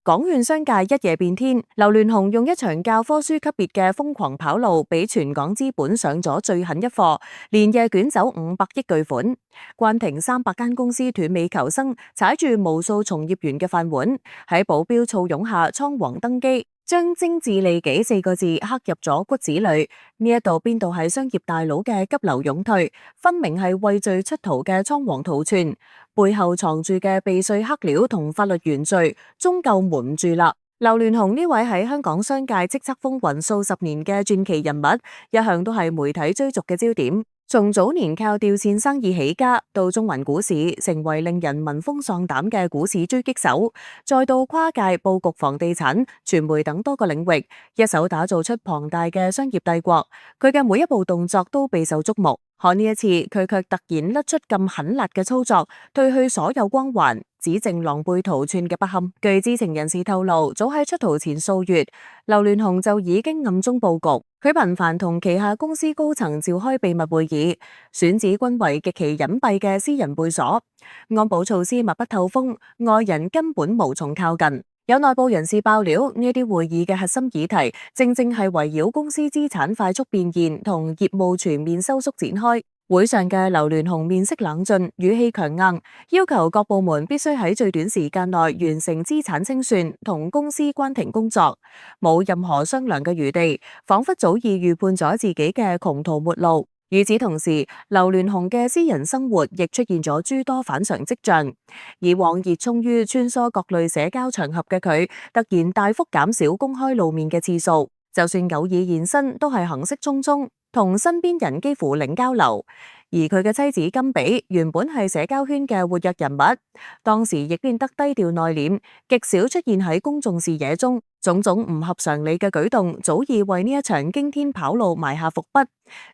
港券商界一夜變天，劉鑾雄用一場教科書級別嘅瘋狂跑路，俾全港資本上咗最狠一課，連夜捲走500億巨款。關停300間公司斷尾求生，踩住無數從業員嘅飯碗，喺保鏢簇擁下倉皇登機，將精緻利己4個字刻入咗骨子裏。呢一度邊度係商業大佬嘅急流勇退，分明係畏罪出逃嘅倉皇逃竄。背後藏住嘅避稅黑料同法律原罪，終究瞞唔住啦。劉鑾雄呢位喺香港商界叱咤風雲數十年嘅傳奇人物，一向都係媒體追逐嘅焦點。從早年靠吊線生意起家，到中環股市成為令人聞風喪膽嘅股市狙擊手，再到跨界佈局房地產、傳媒等多個領域，一手打造出龐大嘅商業帝國。佢嘅每一步動作都備受矚目。可呢一次，佢卻突然甩出咁狠辣嘅操作，褪去所有光環，只剩狼狽逃竄嘅不堪。據知情人士透露，早喺出逃前數月，劉鑾雄就已經暗中佈局。佢頻繁同旗下公司高層召開秘密會議，選址均為極其隱蔽嘅私人會所，安保措施密不透風，外人根本無從靠近。有內部人士爆料，呢啲會議嘅核心議題，正係圍繞公司資產快速變現同業務全面收縮展開。會上嘅劉鑾雄面色冷峻，語氣強硬，要求各部門必須喺最短時間內完成資產清算同公司關停工作，冇任何商量嘅餘地，仿佛早已預判咗自己嘅窮途末路。與此同時，劉鑾雄嘅私人生活亦出現咗諸多反常跡象。以往熱衷於穿梭各類社交場合嘅佢，突然大幅減少公開露面嘅次數，就算偶爾現身，都係行色匆匆，同身邊人幾乎零交流。而佢嘅妻子甘比原本係社交圈嘅活躍人物，當時亦變得低調內斂，極少出現喺公眾視野中。種種唔合常理嘅舉動，早已為呢一場驚天跑路埋下伏筆。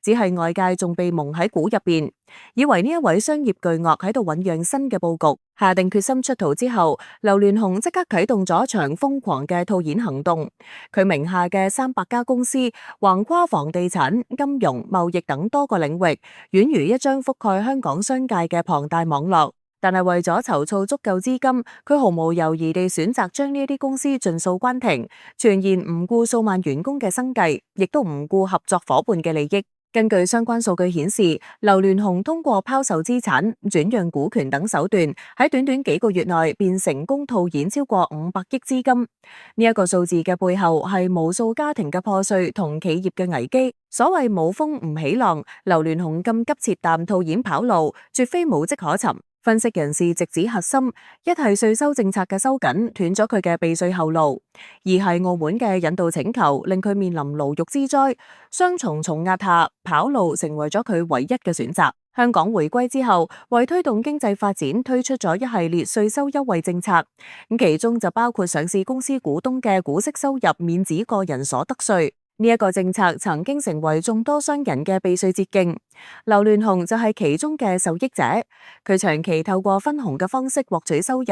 只係外界仲被蒙喺鼓入邊，以為呢一位商業巨鱷喺度醞釀新嘅佈局。下定決心出逃之後，劉鑾雄即刻啟動咗一場瘋狂嘅套現行動。佢名下嘅300家公司，橫跨房地產、金融、貿易等多個領域，宛如一張覆蓋香港商界嘅龐大網絡。但係為咗籌措足夠資金，佢毫無猶豫地選擇將呢啲公司盡數關停，全然唔顧數萬員工嘅生計，亦都唔顧合作夥伴嘅利益。根據相關數據顯示，劉鑾雄通過拋售資產、轉讓股權等手段，喺短短幾個月內便成功套現超過500億資金。呢一個數字嘅背後係無數家庭嘅破碎同企業嘅危機。所謂冇風唔起浪，劉鑾雄咁急切淡套現跑路，絕非無跡可尋。分析人士直指核心，一係稅收政策嘅收緊斷咗佢嘅避稅後路，二係澳門嘅引渡請求令佢面臨牢獄之災，雙重重壓下，跑路成為咗佢唯一嘅選擇。香港回歸之後，為推動經濟發展，推出咗一系列稅收優惠政策，咁其中就包括上市公司股東嘅股息收入免止個人所得稅。呢一個政策曾經成為眾多商人嘅避稅捷徑，劉鑾雄就係其中嘅受益者。佢長期透過分紅嘅方式獲取收入，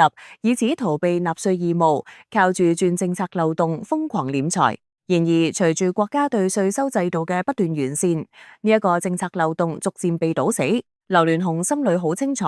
以此逃避納稅義務，靠住鑽政策漏洞瘋狂斂財。然而，隨住國家對稅收制度嘅不斷完善，呢一個政策漏洞逐漸被堵死。劉鑾雄心裏好清楚，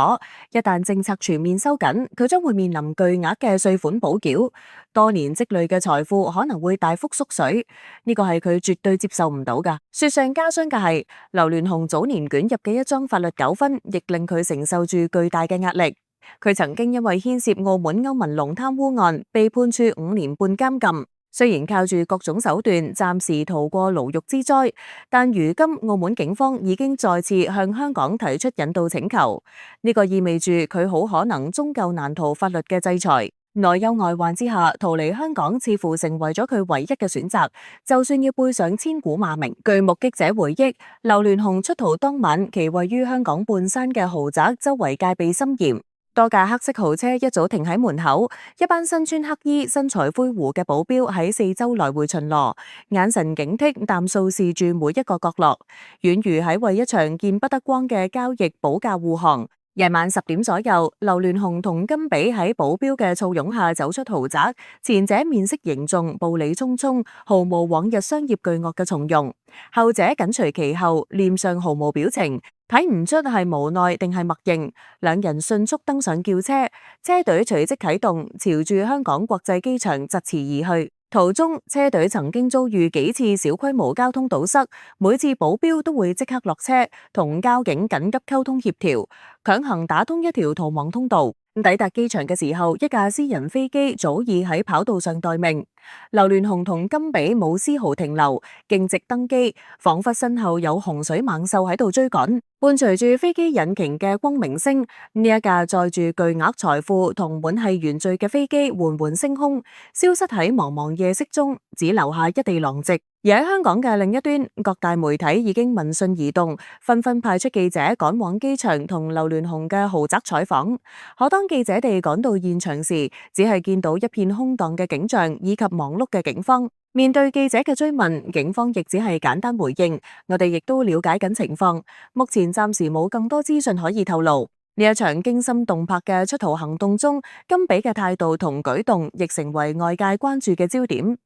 一旦政策全面收緊，佢將會面臨巨額嘅稅款補繳，多年積累嘅財富可能會大幅縮水，呢個係佢絕對接受唔到㗎。雪上加霜嘅係，劉鑾雄早年捲入嘅一樁法律糾紛，亦令佢承受住巨大嘅壓力。佢曾經因為牽涉澳門歐文龍貪污案，被判處5年半監禁。雖然靠住各種手段暫時逃過牢獄之災，但如今澳門警方已經再次向香港提出引渡請求，呢個意味住佢好可能終究難逃法律嘅制裁。內憂外患之下，逃離香港似乎成為咗佢唯一嘅選擇，就算要背上千古罵名。據目擊者回憶，劉鑾雄出逃當晚，其位於香港半山嘅豪宅周圍戒備森嚴。多架黑色豪車一早停喺門口，一班身穿黑衣、身材灰糊嘅保鏢喺四周來回巡邏，眼神警惕，但掃視住每一個角落，宛如喺為一場見不得光嘅交易保駕護航。夜晚10點左右，劉鑾雄同甘比喺保鏢嘅簇擁下走出豪宅，前者面色凝重，步履匆匆，毫無往日商業巨鱷嘅從容；後者緊隨其後，臉上毫無表情，睇唔出係無奈定係默認，兩人迅速登上轎車，車隊隨即啟動，朝住香港國際機場疾馳而去。途中，車隊曾經遭遇幾次小規模交通堵塞，每次保鏢都會即刻落車，同交警緊急溝通協調，強行打通一條逃亡通道。抵達機場嘅時候，一架私人飛機早已喺跑道上待命。劉鑾雄同甘比冇絲毫停留，徑直登機，仿佛身後有洪水猛獸喺度追趕。伴隨住飛機引擎嘅轟鳴聲，呢一架載住巨額財富同滿係原罪嘅飛機緩緩升空，消失喺茫茫夜色中，只留下一地狼藉。而喺香港嘅另一端，各大媒體已經聞訊而動，紛紛派出記者趕往機場同劉鑾雄嘅豪宅採訪。可當記者哋趕到現場時，只係見到一片空蕩嘅景象以及忙碌嘅警方。面對記者嘅追問，警方亦只係簡單回應：我哋亦都了解緊情況，目前暫時冇更多資訊可以透露。呢一場驚心動魄嘅出逃行動中，甘比嘅態度同舉動亦成為外界關注嘅焦點。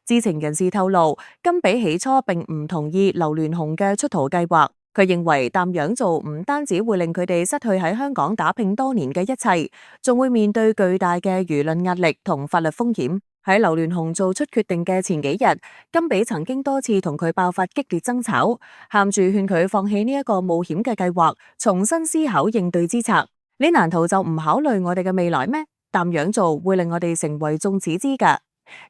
知情人士透露，甘比起初並唔同意劉鑾雄嘅出逃計劃，佢認為咁樣做唔單止會令佢哋失去喺香港打拼多年嘅一切，仲會面對巨大嘅輿論壓力同法律風險。喺劉鑾雄做出決定嘅前幾日，甘比曾經多次同佢爆發激烈爭吵，喊住勸佢放棄呢一個冒險嘅計劃，重新思考應對之策。你難道就唔考慮我哋嘅未來咩？咁樣做會令我哋成為眾矢之的。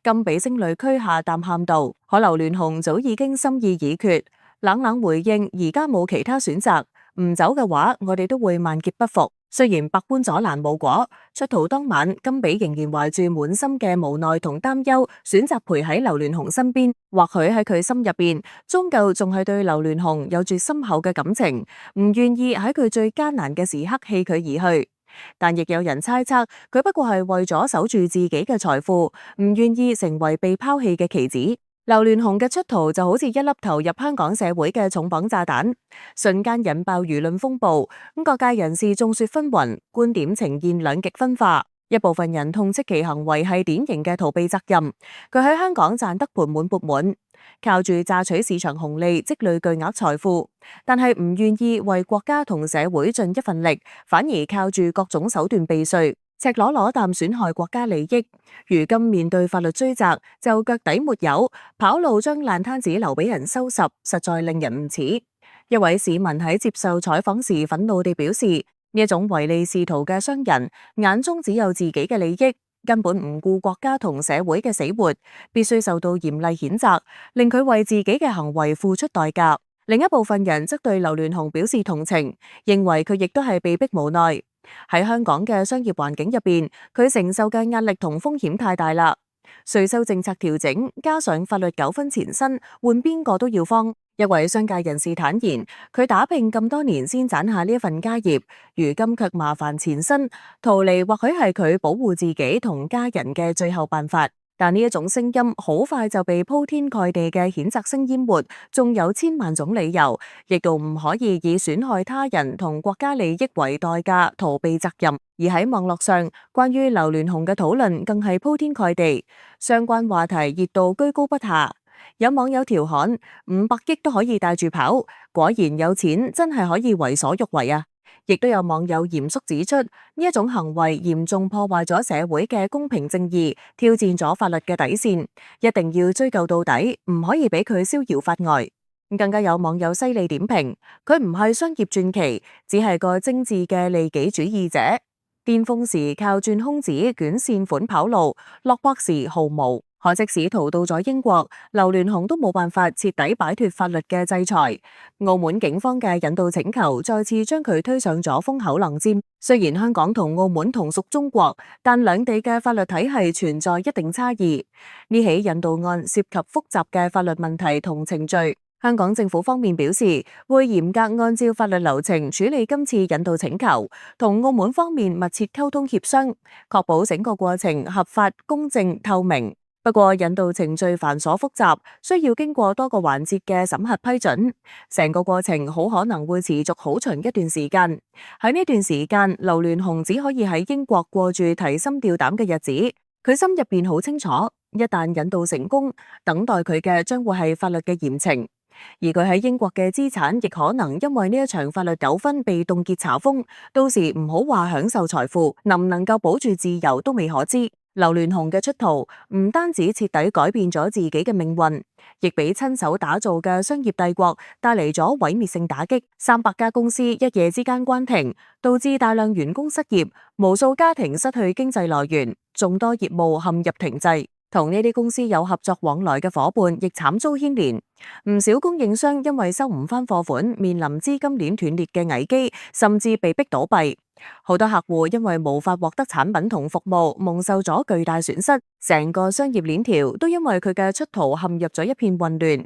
甘比聲淚俱下淡喊道，可劉鑾雄早已經心意已決，冷冷回應：而家冇其他選擇，唔走嘅話，我哋都會萬劫不復。雖然百般阻攔無果，出逃當晚，甘比仍然懷住滿心嘅無奈同擔憂，選擇陪喺劉鑾雄身邊。或許喺佢心入邊，終究仲係對劉鑾雄有住深厚嘅感情，唔願意喺佢最艱難嘅時刻棄佢而去。但亦有人猜測，佢不過係為咗守住自己嘅財富，唔願意成為被拋棄嘅棋子。劉鑾雄嘅出逃就好似一粒投入香港社會嘅重磅炸彈，瞬間引爆輿論風暴。各界人士眾說紛紜，觀點呈現兩極分化。一部分人痛斥其行為係典型嘅逃避責任，佢喺香港賺得盆滿缽滿，靠住榨取市場紅利積累巨額財富，但係唔願意為國家同社會盡一份力，反而靠住各種手段避稅，赤裸裸地損害國家利益。如今面對法律追責，就腳底沒有，跑路將爛攤子留俾人收拾，實在令人唔齒。一位市民喺接受採訪時憤怒地表示，呢一種唯利是圖嘅商人眼中只有自己嘅利益，根本唔顧國家同社會嘅死活，必須受到嚴厲譴責，令佢為自己嘅行為付出代價。另一部分人則對劉鑾雄表示同情，認為佢亦都係被逼無奈。喺香港嘅商業環境入邊，佢承受嘅壓力同風險太大啦。稅收政策調整，加上法律糾紛纏身，換邊個都要慌。一位商界人士坦言，佢打拼咁多年先攢下呢一份家業，如今卻麻煩纏身，逃離或許係佢保護自己同家人嘅最後辦法。但呢一種聲音好快就被鋪天蓋地嘅譴責聲淹沒，仲有千萬種理由，亦都唔可以以損害他人同國家利益為代價逃避責任。而喺網絡上，關於劉鑾雄嘅討論更係鋪天蓋地，相關話題熱度居高不下。有網友調侃：500億都可以帶住跑，果然有錢真係可以為所欲為啊！亦都有網友嚴肅指出，呢一種行為嚴重破壞咗社會嘅公平正義，挑戰咗法律嘅底線，一定要追究到底，唔可以俾佢逍遙法外。更加有網友犀利點評，佢唔係商業傳奇，只係個精緻嘅利己主義者。巔峰時靠鑽空子捲線款跑路，落魄時毫無。可即使逃到咗英國，劉鑾雄都冇辦法徹底擺脫法律嘅制裁。澳門警方嘅引渡請求再次將佢推上咗風口浪尖。雖然香港同澳門同屬中國，但兩地嘅法律體系存在一定差異。呢起引渡案涉及複雜嘅法律問題同程序。香港政府方面表示，會嚴格按照法律流程處理今次引渡請求，同澳門方面密切溝通協商，確保整個過程合法、公正、透明。不過引渡程序繁瑣複雜，需要經過多個環節嘅審核批准，成個過程好可能會持續好長一段時間。喺呢段時間，劉鑾雄只可以喺英國過住提心吊膽嘅日子。佢心入邊好清楚，一旦引渡成功，等待佢嘅將會係法律嘅嚴懲。而佢喺英國嘅資產亦可能因為呢一場法律糾紛被凍結查封，到時唔好話享受財富，能唔能夠保住自由都未可知。劉鑾雄嘅出逃唔單止徹底改變咗自己嘅命運，亦俾親手打造嘅商業帝國帶嚟咗毀滅性打擊。300家公司一夜之間關停，導致大量員工失業，無數家庭失去經濟來源，眾多業務陷入停滯。同呢啲公司有合作往來嘅夥伴亦慘遭牽連，唔少供應商因為收唔返貨款，面臨資金鏈斷裂嘅危機，甚至被逼倒閉。好多客戶因為無法獲得產品同服務，蒙受咗巨大損失，成個商業鏈條都因為佢嘅出逃陷入咗一片混亂。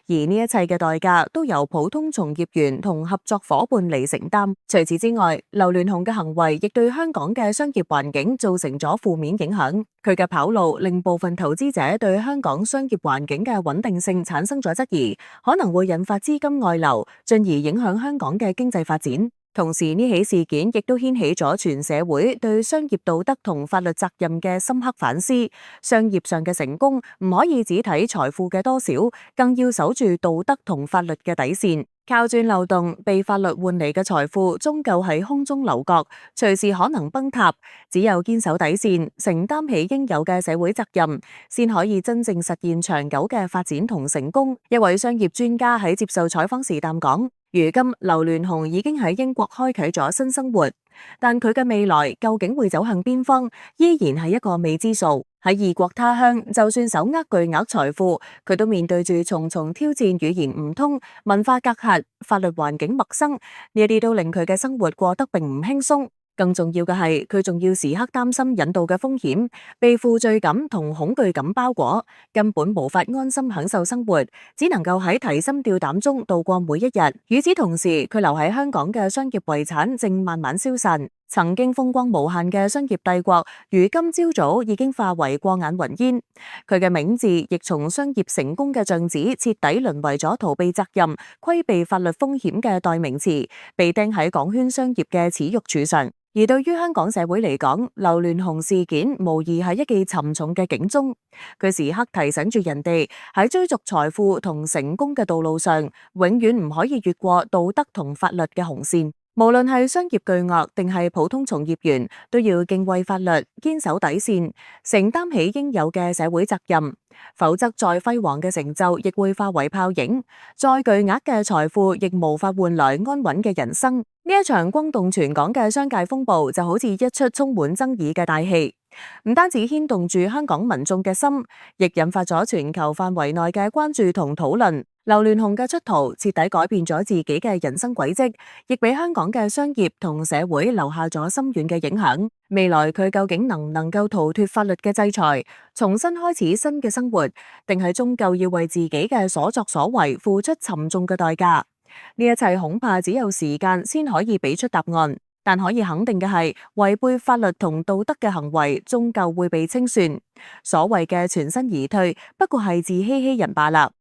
而呢一切嘅代價都由普通從業員同合作夥伴嚟承擔。除此之外，劉鑾雄嘅行為亦對香港嘅商業環境造成咗負面影響。佢嘅跑路令部分投資者對香港商業環境嘅穩定性產生咗質疑，可能會引發資金外流，進而影響香港嘅經濟發展。同時呢起事件亦都掀起咗全社會對商業道德同法律責任嘅深刻反思。商業上嘅成功唔可以只睇財富嘅多少，更要守住道德同法律嘅底線。靠鑽漏洞被法律換嚟嘅財富終究喺空中樓閣，隨時可能崩塌。只有堅守底線，承擔起應有嘅社會責任，先可以真正實現長久嘅發展同成功。一位商業專家喺接受採訪時淡講：如今劉鑾雄已經喺英國開啟咗新生活，但佢嘅未來究竟會走向邊方，依然係一個未知數。喺異國他鄉，就算手握巨額財富，佢都面對住重重挑戰，語言唔通、文化隔閡、法律環境陌生，呢一啲都令佢嘅生活過得並唔輕鬆。更重要嘅係，佢仲要時刻擔心引導嘅風險，被負罪感同恐懼感包裹，根本無法安心享受生活，只能夠喺提心吊膽中度過每一日。與此同時，佢留喺香港嘅商業遺產正慢慢消散，曾經風光無限嘅商業帝國，如今朝早已經化為過眼雲煙。佢嘅名字亦從商業成功嘅象徵，徹底淪為咗逃避責任、規避法律風險嘅代名詞，被釘喺港圈商業嘅恥辱柱上。而對於香港社會嚟講，劉鑾雄事件無疑係一記沉重嘅警鐘。佢時刻提醒住人哋喺追逐財富同成功嘅道路上，永遠唔可以越過道德同法律嘅紅線。無論係商業巨鱷定係普通從業員，都要敬畏法律，堅守底線，承擔起應有嘅社會責任。否則，再輝煌嘅成就亦會化為泡影，再巨額嘅財富亦無法換來安穩嘅人生。呢一場轟動全港嘅商界風暴就好似一出充滿爭議嘅大戲，唔單止牽動住香港民眾嘅心，亦引發咗全球範圍內嘅關注同討論。劉鑾雄嘅出逃徹底改變咗自己嘅人生軌跡，亦俾香港嘅商業同社會留下咗深遠嘅影響。未來佢究竟能唔能夠逃脫法律嘅制裁，重新開始新嘅生活，定係終究要為自己嘅所作所為付出沉重嘅代價？呢一切恐怕只有時間先可以俾出答案。但可以肯定嘅係，違背法律同道德嘅行為終究會被清算。所謂嘅全身而退，不過係自欺欺人罷啦。